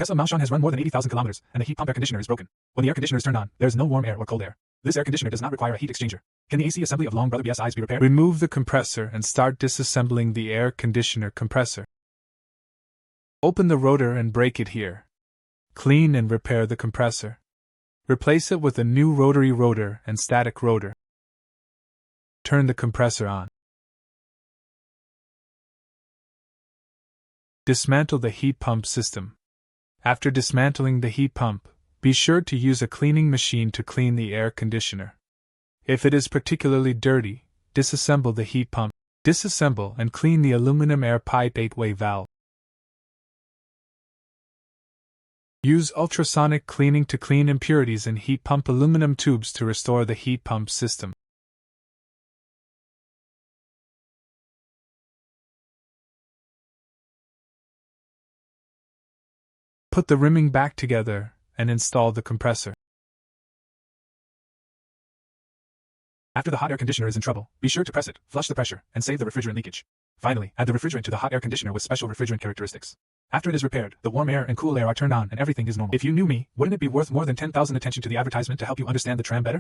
Tesla Malshon has run more than 80,000 kilometers, and the heat pump air conditioner is broken. When the air conditioner is turned on, there is no warm air or cold air. This air conditioner does not require a heat exchanger. Can the AC assembly of Long Brother BSIs be repaired? Remove the compressor and start disassembling the air conditioner compressor. Open the rotor and break it here. Clean and repair the compressor. Replace it with a new rotary rotor and static rotor. Turn the compressor on. Dismantle the heat pump system. After dismantling the heat pump, be sure to use a cleaning machine to clean the air conditioner. If it is particularly dirty, disassemble the heat pump. Disassemble and clean the aluminum air pipe 8-way valve. Use ultrasonic cleaning to clean impurities in heat pump aluminum tubes to restore the heat pump system. Put the rimming back together and install the compressor. After the hot air conditioner is in trouble, be sure to press it, flush the pressure, and save the refrigerant leakage. Finally, add the refrigerant to the hot air conditioner with special refrigerant characteristics. After it is repaired, the warm air and cool air are turned on and everything is normal. If you knew me, wouldn't it be worth more than 10,000 attention to the advertisement to help you understand the tram better?